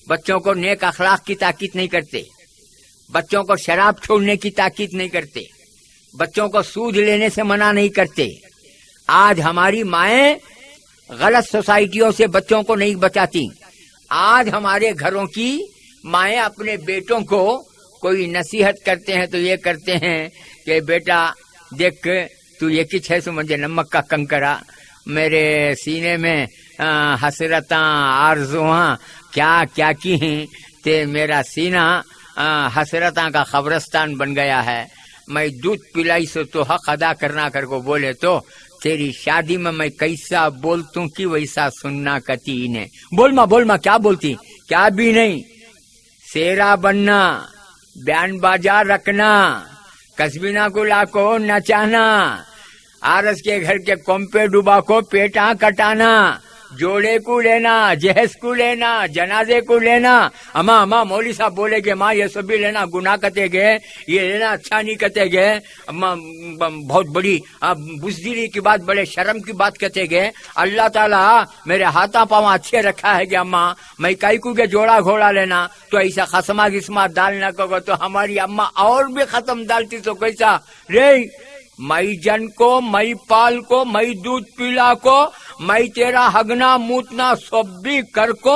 بچوں کو نیک اخلاق کی تاکید نہیں کرتے، بچوں کو شراب چھوڑنے کی تاکید نہیں کرتے، بچوں کو سود لینے سے منع نہیں کرتے۔ آج ہماری مائیں غلط سوسائٹیوں سے بچوں کو نہیں بچاتی۔ آج ہمارے گھروں کی مائیں اپنے بیٹوں کو کوئی نصیحت کرتے ہیں تو یہ کرتے ہیں کہ بیٹا دیکھ تو یہ کچھ ہے سو مجھے نمک کا کنکرا، میرے سینے میں حسرتاں آرزواں کیا کیا کی ہیں تے میرا سینہ حسرتاں کا قبرستان بن گیا ہے۔ میں دودھ پلائی سو تو حق ادا کرنا کر کو بولے تو تیری شادی میں کیسا بولتوں کی ویسا سننا کتی نے۔ بول ماں کیا بولتی؟ کیا بھی نہیں، سیرا بننا، بیان باجا رکھنا، کسبینہ کو لا کو نچانا، آرس کے گھر کے کمپے ڈوبا کو پیٹاں کٹانا، جوڑے کو لینا، جہیز کو لینا، جنازے کو لینا۔ اما مولوی صاحب بولے گے ماں یہ سب بھی لینا گناہ کتے گئے، یہ لینا اچھا نہیں کتے گئے، بہت بڑی بزدلی کی بات، بڑے شرم کی بات کتے گئے۔ اللہ تعالیٰ میرے ہاتھاں پاؤں اچھے رکھا ہے کہ اماں میں کئی کو کے جوڑا گھوڑا لینا تو ایسا خسما گسما دال نہ کرو تو ہماری اماں اور بھی ختم ڈالتی تو کیسا رے میں جن کو، میں پال کو، میں دودھ پیلا کو، میں تیرا ہگنا موتنا سب بھی کر کو،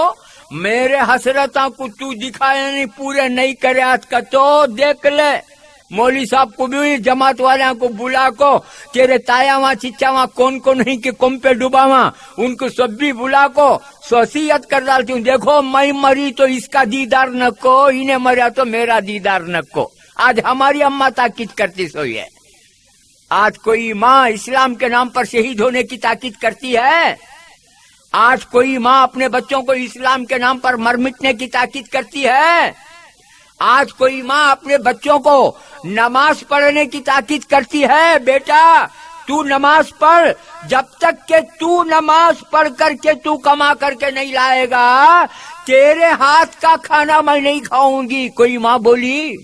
میرے حسرتاں کو تو دکھایا نہیں پورے نہیں کرے آج کا تو دیکھ لے۔ مولوی صاحب کو بھی جماعت والوں کو بلا کو، تیرے تایا وہاں چچا وہاں کون کو نہیں کہ کم پہ ڈوبا وہاں ان کو سب بھی بلا کو وصیت کر ڈالتی ہوں، دیکھو میں مری تو اس کا دیدار نہ کو، انہیں مریا تو میرا دیدار نہ کو۔ آج ہماری اماں تاکید کرتی سوئی ہے۔ آج کوئی ماں اسلام کے نام پر شہید ہونے کی تاکید کرتی ہے؟ آج کوئی ماں اپنے بچوں کو اسلام کے نام پر مر مٹنے کی تاکید کرتی ہے؟ آج کوئی ماں اپنے بچوں کو نماز پڑھنے کی تاکید کرتی ہے؟ بیٹا تو نماز پڑھ، جب تک کہ تو نماز پڑھ کر کے تو کما کر کے نہیں لائے گا تیرے ہاتھ کا کھانا میں نہیں کھاؤں گی۔ کوئی ماں بولی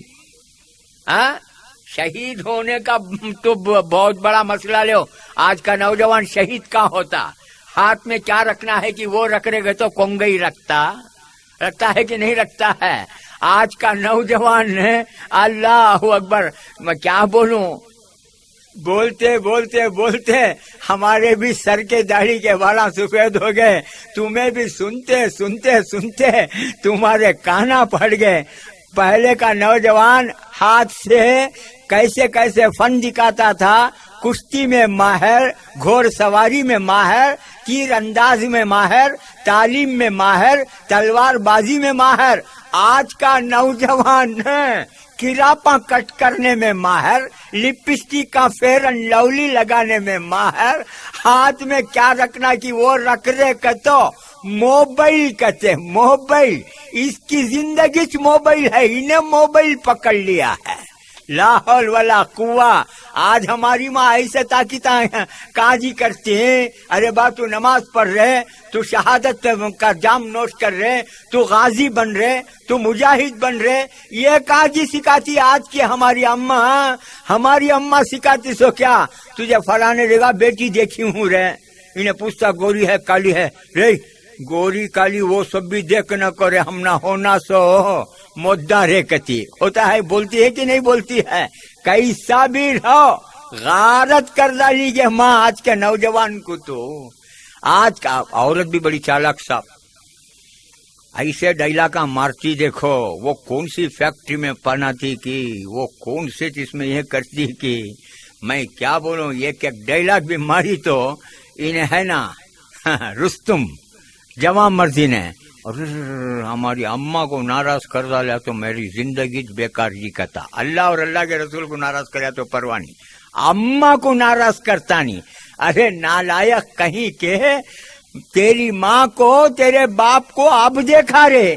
شہید ہونے کا تو بہت بڑا مسئلہ لو، آج کا نوجوان شہید کا ہوتا، ہاتھ میں کیا رکھنا ہے کہ وہ رکھ رہے گے تو کنگئی رکھتا ہے کہ نہیں رکھتا ہے؟ آج کا نوجوان اللہ اکبر، میں کیا بولوں، بولتے بولتے بولتے ہمارے بھی سر کے داڑھی کے والا سفید ہو گئے، تمہیں بھی سنتے سنتے سنتے تمہارے کانا پھٹ گئے۔ پہلے کا نوجوان ہاتھ سے کیسے کیسے فن دکھاتا تھا، کشتی میں ماہر، گھوڑ سواری میں ماہر، تیر انداز میں ماہر، تعلیم میں ماہر، تلوار بازی میں ماہر۔ آج کا نوجوان کراپاں کٹ کرنے میں ماہر، لپسٹک کا فیئر اینڈ لولی لگانے میں ماہر، ہاتھ میں کیا رکھنا کہ وہ رکھ رہے تو موبائل کہتے، موبائل، اس کی زندگی موبائل ہے، انہیں موبائل پکڑ لیا ہے۔ لا حول ولا قوہ۔ آج ہماری ماں ایسے تاکید کاجی کرتی ہیں، ارے با تو نماز پڑھ رہے، تو شہادت کا جام نوش کر رہے، تو غازی بن رہے، تو مجاہد بن رہے، یہ کاجی سکھاتی آج کی ہماری اماں۔ ہماری اماں سکھاتی سو کیا، تجھے فلانے جگہ بیٹی دیکھی ہوں رے، انہیں پوچھتا گوری ہے کالی ہے رے، گوری کالی وہ سب بھی دیکھ نہ کرے، ہم نہ ہونا سو مدعا رے کتی ہوتا ہے، بولتی ہے کہ نہیں بولتی ہے؟ کیسا بھی رہو غارت کر ڈالی گے ماں آج کے نوجوان کو۔ تو آج کا عورت بھی بڑی چالاک صاحب، ایسے ڈائلا کا مارتی دیکھو، وہ کون سی فیکٹری میں پناتی کی، وہ کون سے چیز میں یہ کرتی کی، میں کیا بولوں، ایک ڈائلاگ بھی ماری تو انہیں ہے نا رستم جوان مرضی نے، اور ہماری اماں کو ناراض کر ڈالا تو میری زندگی بیکار جی کہتا۔ اللہ اور اللہ کے رسول کو ناراض کریا تو پرواہ نہیں، اماں کو ناراض کرتا نہیں۔ ارے نالائق کہیں کہ تیری ماں کو تیرے باپ کو اب دیکھا رے،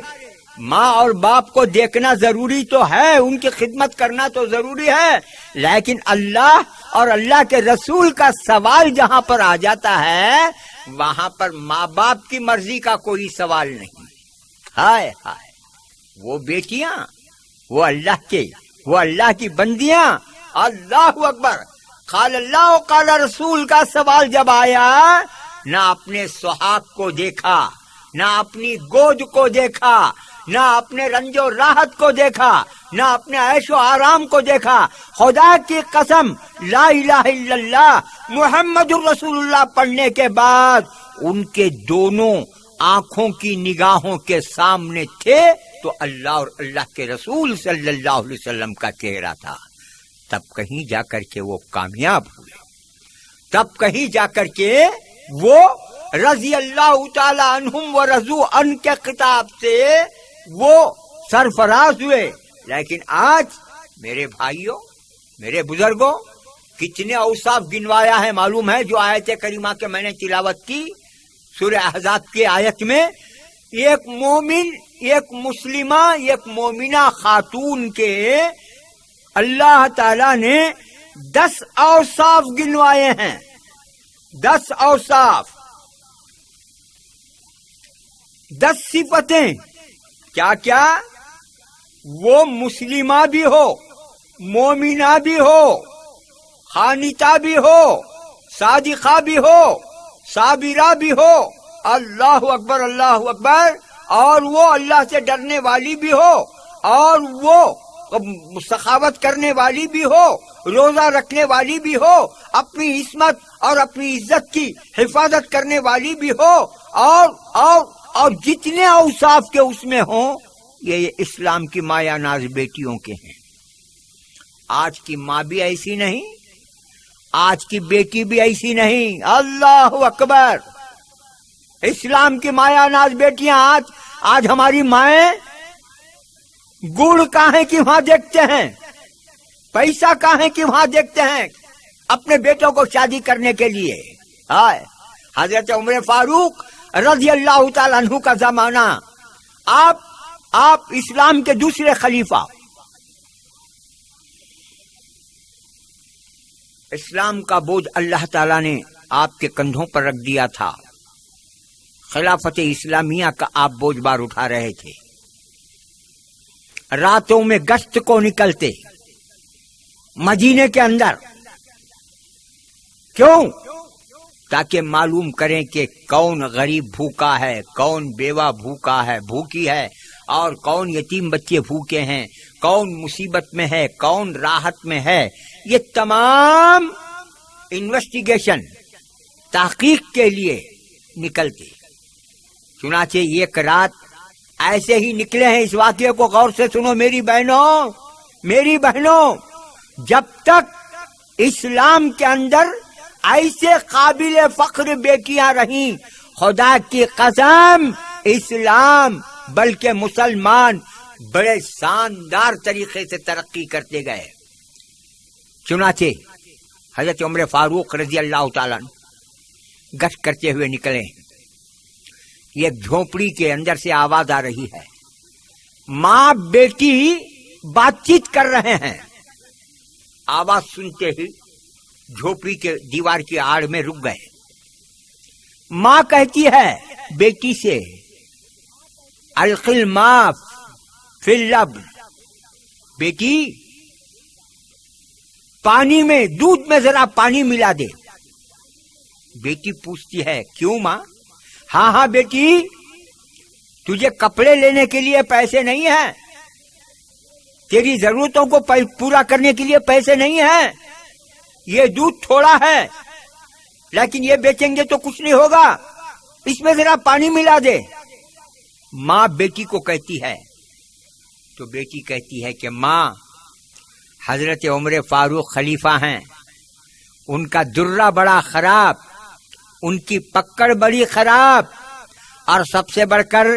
ماں اور باپ کو دیکھنا ضروری تو ہے، ان کی خدمت کرنا تو ضروری ہے، لیکن اللہ اور اللہ کے رسول کا سوال جہاں پر آ جاتا ہے وہاں پر ماں باپ کی مرضی کا کوئی سوال نہیں۔ ہائے ہائے، وہ بیٹیاں، وہ اللہ کی بندیاں، اللہ اکبر، قال اللہ قال رسول کا سوال جب آیا، نہ اپنے سہاگ کو دیکھا، نہ اپنی گود کو دیکھا، نہ اپنے رنج و راحت کو دیکھا، نہ اپنے عیش و آرام کو دیکھا. خدا کی قسم لا الہ الا اللہ محمد الرسول اللہ پڑھنے کے بعد ان کے دونوں آنکھوں کی نگاہوں کے سامنے تھے تو اللہ اور اللہ کے رسول صلی اللہ علیہ وسلم کا چہرہ تھا. تب کہیں جا کر کے وہ کامیاب ہوئے، تب کہیں جا کر کے وہ رضی اللہ تعالی عنہم و رضو ان کے خطاب سے وہ سرفراز ہوئے. لیکن آج میرے بھائیوں، میرے بزرگوں، کتنے اوصاف گنوایا ہے معلوم ہے؟ جو آیت کریمہ کے میں نے تلاوت کی سورہ احزاب کی آیت میں، ایک مومن، ایک مسلمہ، ایک مومنہ خاتون کے اللہ تعالی نے 10 اوصاف گنوائے ہیں. 10 اوصاف، 10 صفتیں. کیا کیا؟ وہ مسلمہ بھی ہو، مومنہ بھی ہو، خانتہ بھی ہو، صادقہ بھی ہو، صابرہ بھی ہو، اللہ اکبر اللہ اکبر، اور وہ اللہ سے ڈرنے والی بھی ہو، اور وہ سخاوت کرنے والی بھی ہو، روزہ رکھنے والی بھی ہو، اپنی عصمت اور اپنی عزت کی حفاظت کرنے والی بھی ہو، اور جتنے اوصاف کے اس میں ہوں، یہ اسلام کی مایا ناز بیٹیوں کے ہیں. آج کی ماں بھی ایسی نہیں، آج کی بیٹی بھی ایسی نہیں. اللہ اکبر. اسلام کی مایا ناز بیٹیاں آج ہماری مائیں گڑ کہاں کی وہاں دیکھتے ہیں، پیسہ کہاں کی وہاں دیکھتے ہیں اپنے بیٹوں کو شادی کرنے کے لیے. حضرت عمر فاروق رضی اللہ تعالیٰ عنہ کا زمانہ، آپ اسلام کے دوسرے خلیفہ. اسلام کا بوجھ اللہ تعالیٰ نے آپ کے کندھوں پر رکھ دیا تھا. خلافت اسلامیہ کا آپ بوجھ بار اٹھا رہے تھے. راتوں میں گشت کو نکلتے مدینے کے اندر. کیوں؟ تاکہ معلوم کریں کہ کون غریب بھوکا ہے، کون بیوہ بھوکا ہے، بھوکی ہے، اور کون یتیم بچے بھوکے ہیں، کون مصیبت میں ہے، کون راحت میں ہے. یہ تمام انویسٹیگیشن، تحقیق کے لیے نکلتے. چنانچہ ایک رات ایسے ہی نکلے ہیں. اس واقعے کو غور سے سنو میری بہنوں. جب تک اسلام کے اندر ایسے قابل فخر بیٹیاں رہیں، خدا کی قسم اسلام بلکہ مسلمان بڑے شاندار طریقے سے ترقی کرتے گئے. چنانچہ حضرت عمر فاروق رضی اللہ تعالیٰ گشت کرتے ہوئے نکلے. ایک جھونپڑی کے اندر سے آواز آ رہی ہے. ماں بیٹی بات چیت کر رہے ہیں. آواز سنتے ہی جھونپڑی کے دیوار کی آڑ میں رک گئے. ماں کہتی ہے بیٹی سے، القی الماء فی اللبن، بیٹی پانی میں، دودھ میں ذرا پانی ملا دے. بیٹی پوچھتی ہے کیوں ماں؟ ہاں بیٹی، تجھے کپڑے لینے کے لیے پیسے نہیں ہیں، تیری ضرورتوں کو پورا کرنے کے لیے پیسے نہیں ہیں، یہ دودھ تھوڑا ہے لیکن یہ بیچیں گے تو کچھ نہیں ہوگا، اس میں ذرا پانی ملا دے. ماں بیٹی کو کہتی ہے تو بیٹی کہتی ہے کہ ماں، حضرت عمر فاروق خلیفہ ہیں، ان کا درہ بڑا خراب، ان کی پکڑ بڑی خراب، اور سب سے بڑھ کر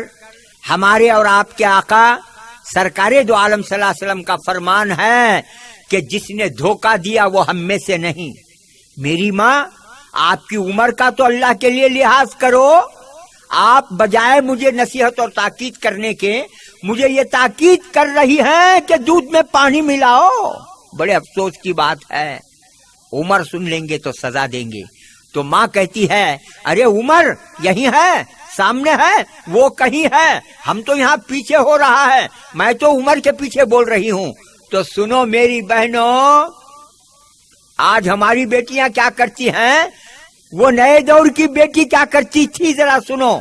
ہمارے اور آپ کے آقا سرکار دو عالم صلی اللہ علیہ وسلم کا فرمان ہے کہ جس نے دھوکہ دیا وہ ہم میں سے نہیں. میری ماں، آپ کی عمر کا تو اللہ کے لیے لحاظ کرو. آپ بجائے مجھے نصیحت اور تاکید کرنے کے مجھے یہ تاکید کر رہی ہیں کہ دودھ میں پانی ملاؤ. بڑے افسوس کی بات ہے، عمر سن لیں گے تو سزا دیں گے. تو ماں کہتی ہے ارے عمر یہی ہے، سامنے ہے، وہ کہیں ہے، ہم تو یہاں پیچھے ہو رہا ہے، میں تو عمر کے پیچھے بول رہی ہوں. تو سنو میری بہنوں، آج ہماری بیٹیاں کیا کرتی ہیں، وہ نئے دور کی بیٹی کیا کرتی تھی ذرا سنو.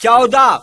14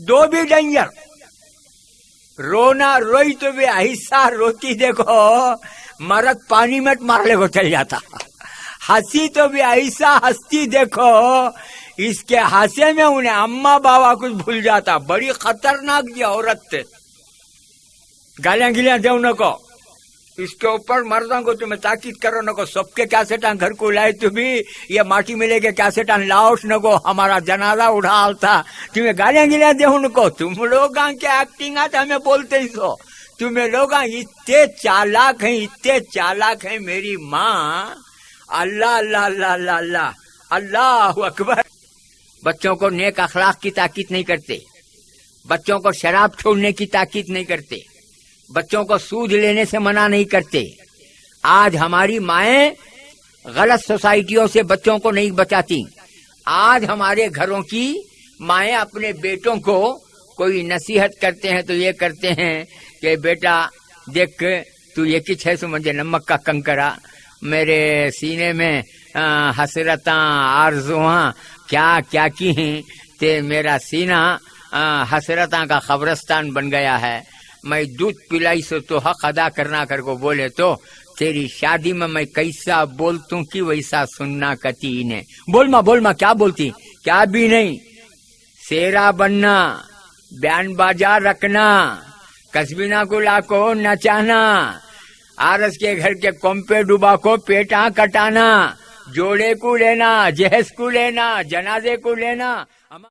دو بھی ڈینجر. رونا روئی تو بھی ایسا روتی دیکھو مرد پانی میں مارنے کو چل جاتا. ہنسی تو بھی ایسا ہنستی دیکھو اس کے ہنسے میں انہیں اماں بابا کچھ بھول جاتا. بڑی خطرناک یہ عورت تھے. گالیاں گلیاں دو نہ کو اس کے اوپر مردوں کو تمہیں تاکید کرو نہ کو سب کے کیسٹان گھر کو لائے تو بھی یہ ماٹی ملے کے کیسٹان لاؤش نہ کو ہمارا جنازہ اٹھا تھا تمہیں گالیاں گلیاں دے ان کو. تم لوگ کے ایکٹنگ آتا ہمیں بولتے ہی سو. تمہیں لوگ اتنے چالاک ہیں میری ماں. اللہ اللہ اللہ اللہ اللہ اللہ اکبر. بچوں کو نیک اخلاق کی تاکید نہیں کرتے. بچوں کو شراب چھوڑنے کی تاکید نہیں کرتے. بچوں کو سود لینے سے منع نہیں کرتے. آج ہماری مائیں غلط سوسائٹیوں سے بچوں کو نہیں بچاتی. آج ہمارے گھروں کی مائیں اپنے بیٹوں کو کوئی نصیحت کرتے ہیں تو یہ کرتے ہیں کہ بیٹا دیکھ تو یہ کچھ ہے سو مجھے نمک کا کنکرا میرے سینے میں حسرتاں آرزواں کیا کیا کی ہیں تے میرا سینہ حسرتاں کا قبرستان بن گیا ہے. میں دودھ پلائی سے تو حق ادا کرنا کر کو بولے تو تیری شادی میں کیسا بولتوں کی ویسا سننا کتی نے. بول ماں کیا بولتی کیا بھی نہیں. سیرا بننا بیان بازار رکھنا کسبینہ کو لا کو نچانا آرس کے گھر کے کمپے ڈوبا کو پیٹاں کٹانا جوڑے کو لینا جہیز کو لینا جنازے کو لینا